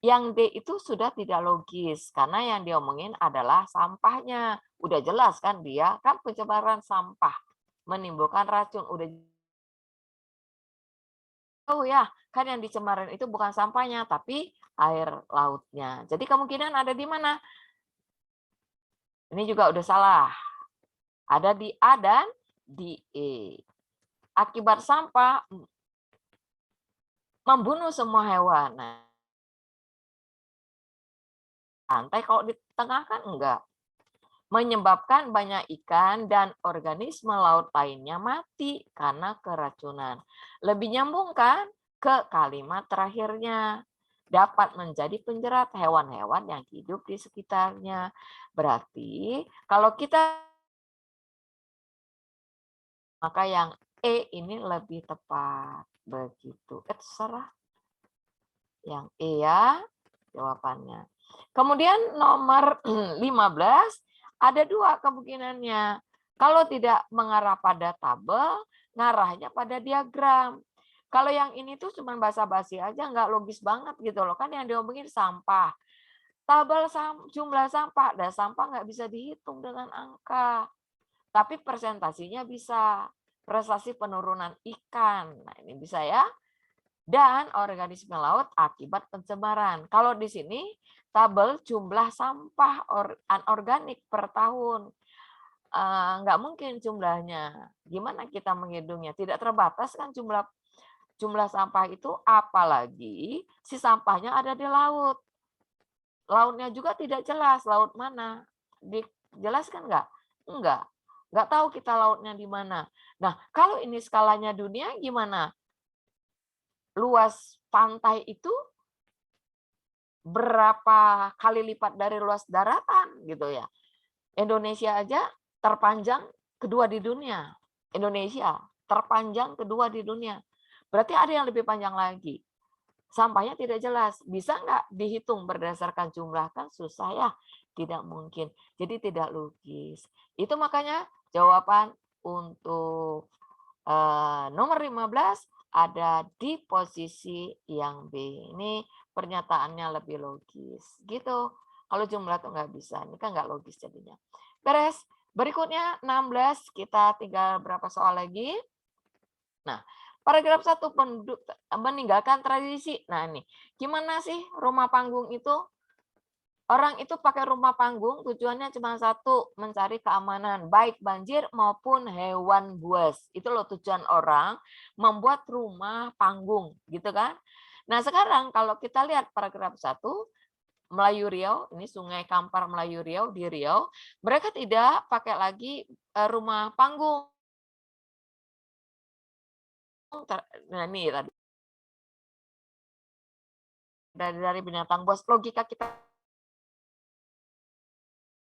Yang D itu sudah tidak logis karena yang diomongin adalah sampahnya. Udah jelas kan dia kan pencemaran sampah menimbulkan racun. Udah tahu ya, kan yang dicemarin itu bukan sampahnya tapi air lautnya. Jadi kemungkinan ada di mana? Ini juga udah salah. Ada di A dan di E. Akibat sampah membunuh semua hewan. Nah, pantai kalau di tengah kan enggak. Menyebabkan banyak ikan dan organisme laut lainnya mati karena keracunan. Lebih nyambung kan ke kalimat terakhirnya. Dapat menjadi penjerat hewan-hewan yang hidup di sekitarnya. Berarti kalau kita, maka yang E ini lebih tepat. Begitu. Terserah. Yang E ya jawabannya. Kemudian nomor 15, ada dua kemungkinannya. Kalau tidak mengarah pada tabel, ngarahnya pada diagram. Kalau yang ini tuh cuma basa-basi aja, nggak logis banget gitu loh. Kan yang diomongin sampah. Tabel jumlah sampah, dan sampah nggak bisa dihitung dengan angka. Tapi presentasinya bisa. Prestasi penurunan ikan. Nah ini bisa ya. Dan organisme laut akibat pencemaran. Kalau di sini tabel jumlah sampah anorganik per tahun. Nggak mungkin jumlahnya. Gimana kita menghitungnya? Tidak terbatas kan jumlah sampah itu, apalagi si sampahnya ada di laut. Lautnya juga tidak jelas, laut mana. Dijelaskan nggak? Enggak. Nggak tahu kita lautnya di mana. Nah, kalau ini skalanya dunia gimana? Luas pantai itu berapa kali lipat dari luas daratan gitu ya. Indonesia aja terpanjang kedua di dunia. Indonesia terpanjang kedua di dunia. Berarti ada yang lebih panjang lagi. Sampahnya tidak jelas. Bisa nggak dihitung berdasarkan jumlah? Kan susah ya. Tidak mungkin. Jadi tidak logis. Itu makanya jawaban untuk nomor 15 ada di posisi yang B. Ini pernyataannya lebih logis. Gitu. Kalau jumlah tuh nggak bisa. Ini kan nggak logis jadinya. Beres. Berikutnya 16. Kita tinggal berapa soal lagi. Nah, paragraf 1 meninggalkan tradisi. Nah, ini gimana sih rumah panggung itu? Orang itu pakai rumah panggung tujuannya cuma satu, mencari keamanan, baik banjir maupun hewan buas. Itu loh tujuan orang membuat rumah panggung, gitu kan? Nah sekarang kalau kita lihat paragraf 1, Melayu Riau, ini Sungai Kampar Melayu Riau di Riau, mereka tidak pakai lagi rumah panggung. Nah ini tadi dari binatang buas, logika kita.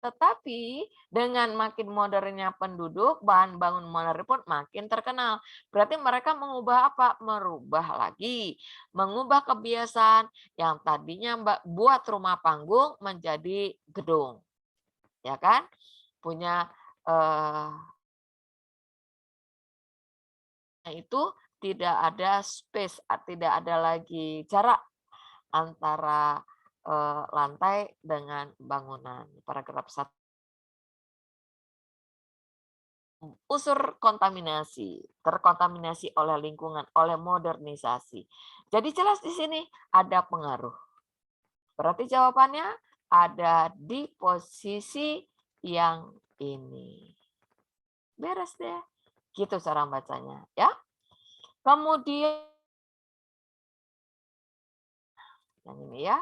Tetapi dengan makin modernnya penduduk, bahan bangun modern pun makin terkenal. Berarti mereka mengubah apa? Merubah lagi. Mengubah kebiasaan yang tadinya buat rumah panggung menjadi gedung. Ya kan? Punya itu tidak ada space, tidak ada lagi jarak antara lantai dengan bangunan. Paragraf 1. Unsur kontaminasi, terkontaminasi oleh lingkungan, oleh modernisasi. Jadi jelas di sini ada pengaruh. Berarti jawabannya ada di posisi yang ini. Beres deh. Gitu cara bacanya, ya. Kemudian yang ini ya.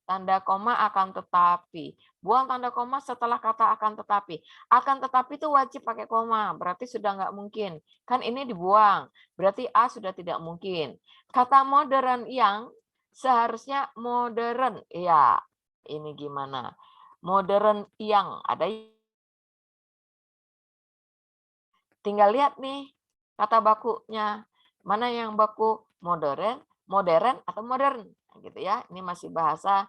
tanda koma akan tetapi. Buang tanda koma setelah kata akan tetapi. Akan tetapi itu wajib pakai koma, berarti sudah nggak mungkin. Kan ini dibuang, berarti A sudah tidak mungkin. Kata modern yang seharusnya modern. Ya, ini gimana? Modern yang ada. Tinggal lihat nih kata bakunya. Mana yang baku modern, modern atau modern gitu ya. Ini masih bahasa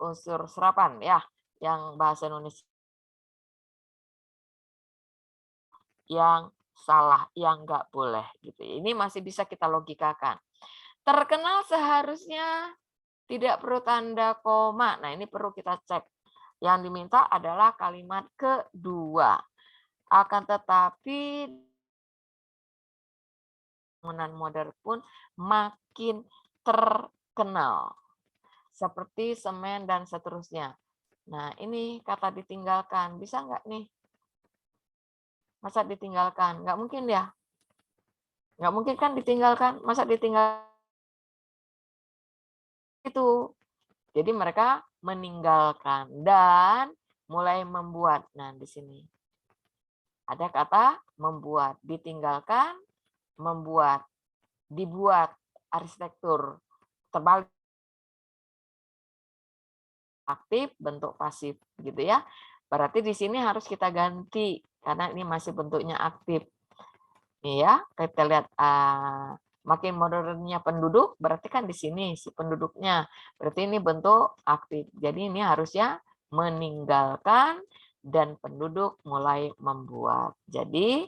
unsur serapan ya, yang bahasa Indonesia yang salah, yang nggak boleh gitu. Ini masih bisa kita logikakan. Terkenal seharusnya tidak perlu tanda koma. Nah, ini perlu kita cek. Yang diminta adalah kalimat kedua. Akan tetapi bangunan modern pun makin terkenal. Seperti semen dan seterusnya. Nah, ini kata ditinggalkan. Bisa nggak nih? Masa ditinggalkan? Nggak mungkin ya? Nggak mungkin kan ditinggalkan? Masa ditinggal itu? Jadi mereka meninggalkan dan mulai membuat. Nah, di sini ada kata membuat, ditinggalkan, membuat, dibuat, arsitektur. Terbalik, aktif, bentuk pasif gitu ya. Berarti di sini harus kita ganti karena ini masih bentuknya aktif. Nih ya, kita lihat makin modernnya penduduk, berarti kan di sini si penduduknya. Berarti ini bentuk aktif. Jadi ini harusnya meninggalkan dan penduduk mulai membuat. Jadi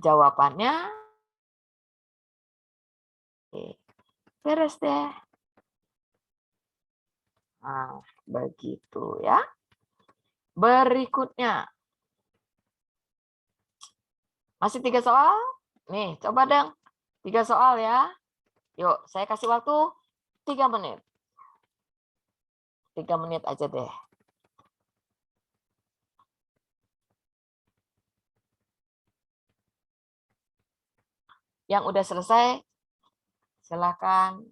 jawabannya beres deh. Nah, begitu ya. Berikutnya. Masih 3 soal? Nih, coba dong. 3 soal ya. Yuk, saya kasih waktu 3 menit. 3 menit aja deh. Yang udah selesai, silakan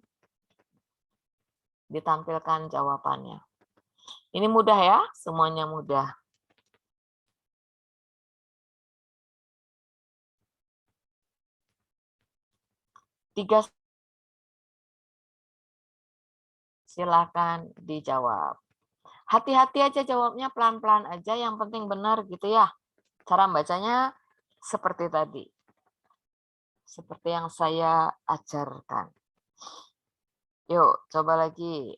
ditampilkan jawabannya. Ini mudah ya, semuanya mudah. Tiga, silakan dijawab. Hati-hati aja jawabnya, pelan-pelan aja, yang penting benar gitu ya. Cara bacanya seperti tadi. Seperti yang saya ajarkan. Yuk, coba lagi.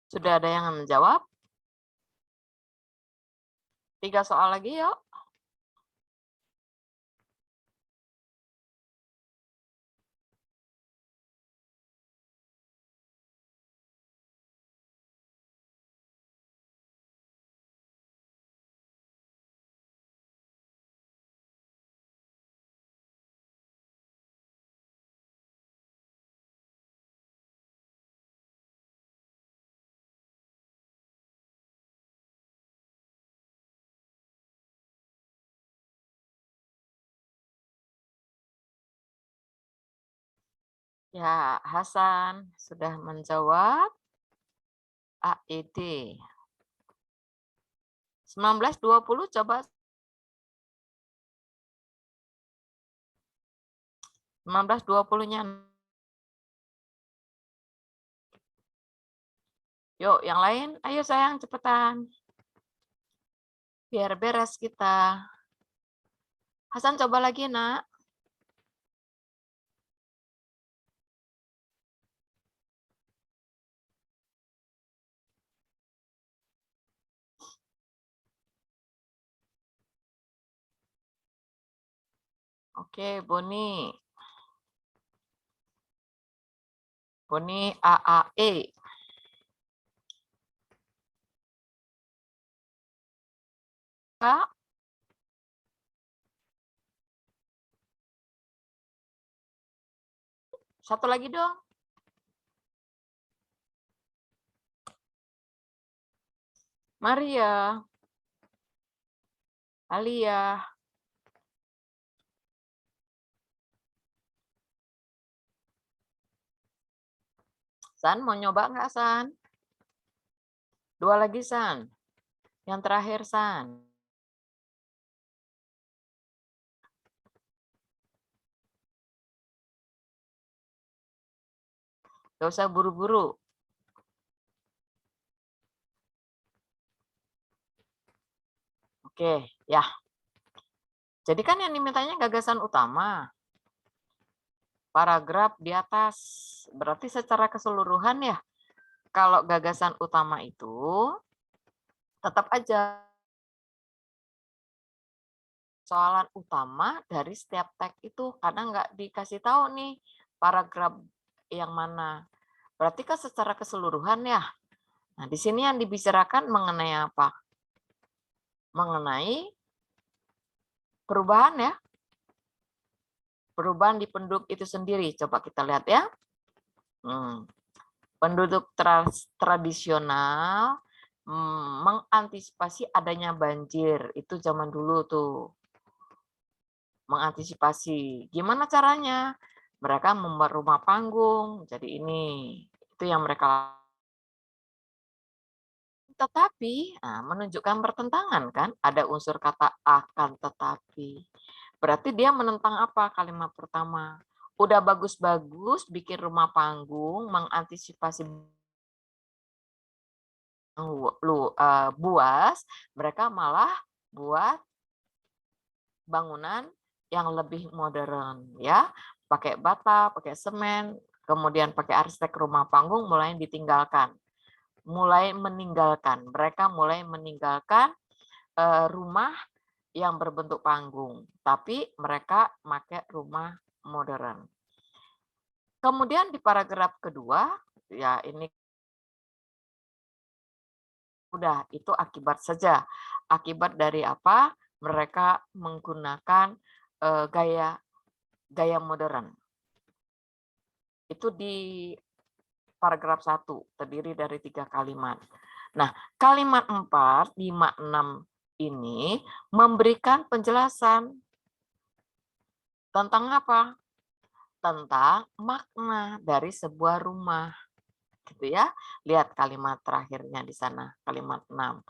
Sudah ada yang menjawab? 3 soal lagi yuk. Ya, Hasan sudah menjawab. AED. 1920 coba 1920-nya. Yuk, yang lain, ayo sayang cepetan. Biar beres kita. Hasan coba lagi, Nak. Oke, Boni. Boni AAE. Kak. Satu lagi dong. Maria. Alia. San, mau nyoba nggak, San? Dua lagi, San. Yang terakhir, San. Gak usah buru-buru. Oke, ya. Jadi kan yang dimintanya gagasan utama. Paragraf di atas. Berarti secara keseluruhan ya, kalau gagasan utama itu tetap aja soalan utama dari setiap teks itu, karena nggak dikasih tahu nih paragraf yang mana. Berarti kan secara keseluruhan ya. Nah, di sini yang dibicarakan mengenai apa? Mengenai perubahan ya. Perubahan di penduduk itu sendiri. Coba kita lihat ya. Penduduk tradisional mengantisipasi adanya banjir. Itu zaman dulu tuh. Mengantisipasi. Gimana caranya? Mereka membuat rumah panggung. Jadi ini. Itu yang mereka lakukan. Tetapi menunjukkan pertentangan kan? Ada unsur kata akan tetapi. Berarti dia menentang apa kalimat pertama? Udah bagus-bagus bikin rumah panggung, mengantisipasi buas, mereka malah buat bangunan yang lebih modern ya, pakai bata, pakai semen, kemudian pakai arsitek rumah panggung mulai ditinggalkan. Mereka mulai meninggalkan rumah yang berbentuk panggung, tapi mereka pakai rumah modern. Kemudian di paragraf kedua, ya ini udah itu akibat saja. Akibat dari apa? Mereka menggunakan gaya modern. Itu di paragraf 1, terdiri dari 3 kalimat. Nah, kalimat 4, 5, 6 ini memberikan penjelasan tentang apa? Tentang makna dari sebuah rumah. Gitu ya. Lihat kalimat terakhirnya di sana, kalimat 6.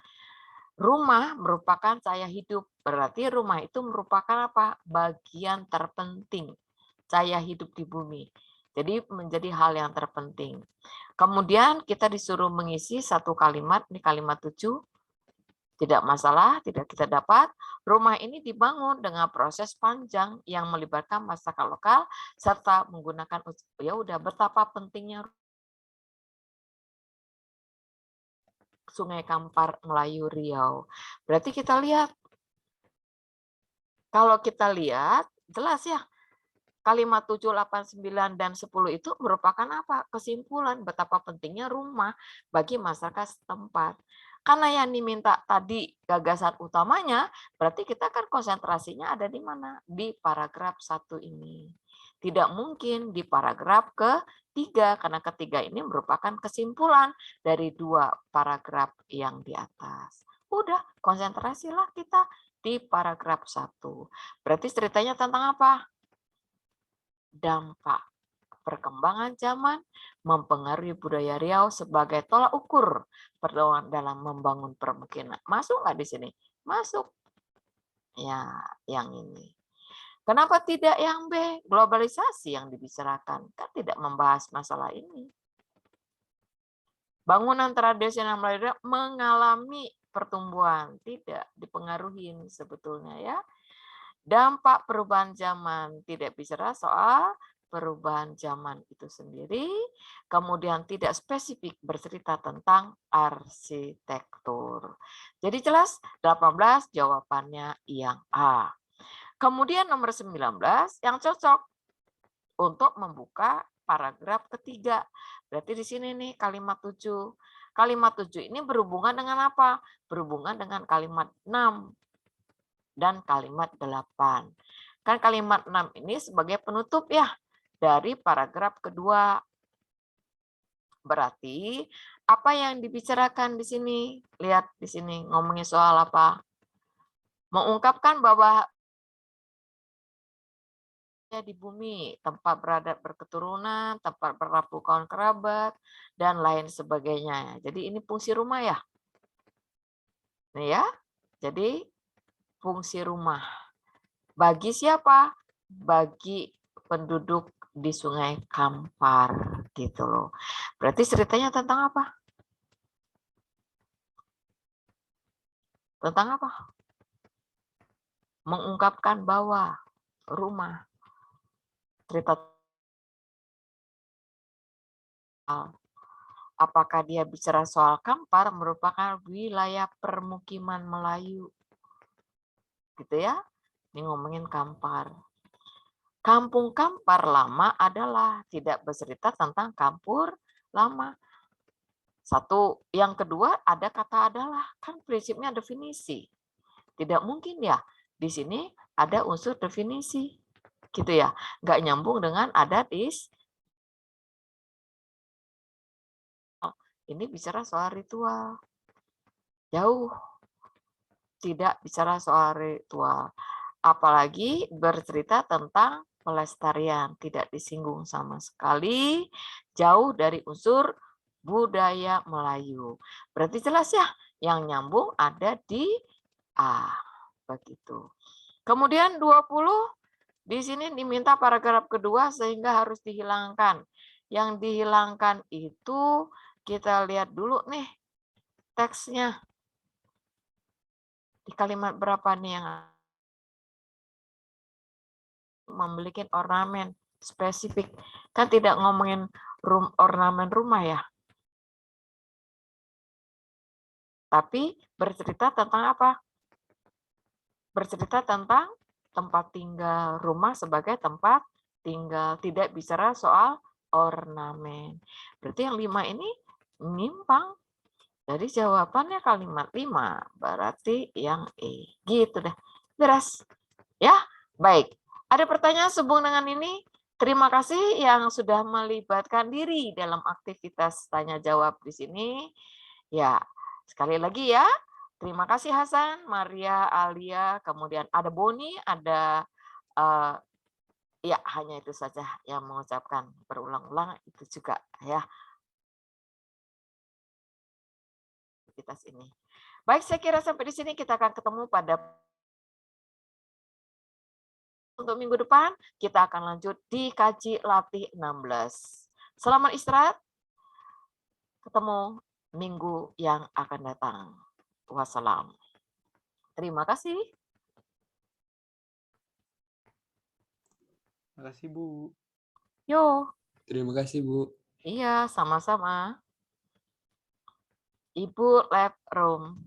Rumah merupakan cahaya hidup. Berarti rumah itu merupakan apa? Bagian terpenting cahaya hidup di bumi. Jadi menjadi hal yang terpenting. Kemudian kita disuruh mengisi satu kalimat, ini kalimat 7. Tidak masalah, tidak kita dapat. Rumah ini dibangun dengan proses panjang yang melibatkan masyarakat lokal serta menggunakan ya udah betapa pentingnya Sungai Kampar, Melayu, Riau. Berarti kita lihat, kalau kita lihat, jelas ya, kalimat 7, 8, 9, dan 10 itu merupakan apa? Kesimpulan betapa pentingnya rumah bagi masyarakat setempat. Karena yang diminta tadi gagasan utamanya, berarti kita kan konsentrasinya ada di mana? Di paragraf 1 ini. Tidak mungkin di paragraf ketiga, karena ketiga ini merupakan kesimpulan dari 2 paragraf yang di atas. Udah, konsentrasilah kita di paragraf 1. Berarti ceritanya tentang apa? Dampak. perkembangan zaman mempengaruhi budaya Riau sebagai tolak ukur perlawanan dalam membangun permukiman. Masuk nggak di sini? Masuk. Ya, yang ini. Kenapa tidak yang B? Globalisasi yang dibicarakan. Kan tidak membahas masalah ini. Bangunan tradisional Melayu mengalami pertumbuhan. Tidak dipengaruhi sebetulnya ya. Dampak perubahan zaman. Tidak bicara soal perubahan zaman itu sendiri. Kemudian tidak spesifik bercerita tentang arsitektur. Jadi jelas 18 jawabannya yang A. Kemudian nomor 19 yang cocok untuk membuka paragraf ketiga. Berarti di sini nih kalimat 7. Kalimat 7 ini berhubungan dengan apa? Berhubungan dengan kalimat 6 dan kalimat 8. Kan kalimat 6 ini sebagai penutup ya dari paragraf kedua. Berarti apa yang dibicarakan di sini? Lihat di sini ngomongin soal apa? Mengungkapkan bahwa di bumi, tempat berada berketurunan, tempat berlabuh kawan kerabat, dan lain sebagainya. Jadi ini fungsi rumah ya. Nih ya, jadi fungsi rumah. Bagi siapa? Bagi penduduk di Sungai Kampar gitu loh. Berarti ceritanya tentang apa? Tentang apa? Mengungkapkan bahwa rumah cerita apakah dia bicara soal Kampar merupakan wilayah permukiman Melayu. Gitu ya. Ini ngomongin Kampar. Kampung Kampar lama adalah tidak bercerita tentang kampur lama. Satu, yang kedua ada kata adalah, kan prinsipnya definisi. Tidak mungkin ya, di sini ada unsur definisi. Gitu ya, nggak nyambung dengan adat ini bicara soal ritual. Jauh tidak bicara soal ritual. Apalagi bercerita tentang pelestarian. Tidak disinggung sama sekali. Jauh dari unsur budaya Melayu. Berarti jelas ya, yang nyambung ada di A. Begitu. Kemudian 20, di sini diminta paragraf kedua sehingga harus dihilangkan. Yang dihilangkan itu kita lihat dulu nih teksnya. Di kalimat berapa nih yang memiliki ornamen spesifik? Kan tidak ngomongin ornamen rumah ya. Tapi bercerita tentang apa? Bercerita tentang tempat tinggal, rumah sebagai tempat tinggal. Tidak bicara soal ornamen. Berarti yang 5 ini menyimpang. Jadi jawabannya kalimat 5, berarti yang E. Gitu deh. Beres. Ya, baik. Ada pertanyaan sehubungan dengan ini? Terima kasih yang sudah melibatkan diri dalam aktivitas tanya jawab di sini. Ya, sekali lagi ya. Terima kasih Hasan, Maria, Alia, kemudian ada Boni, ada ya hanya itu saja yang mengucapkan berulang-ulang itu juga ya. Aktivitas ini. Baik, saya kira sampai di sini kita akan ketemu pada untuk minggu depan. Kita akan lanjut di kaji latih 16. Selamat istirahat. Ketemu minggu yang akan datang. Wassalam. Terima kasih. Terima kasih, Bu. Yo. Terima kasih, Bu. Iya, sama-sama. Ibu lab room.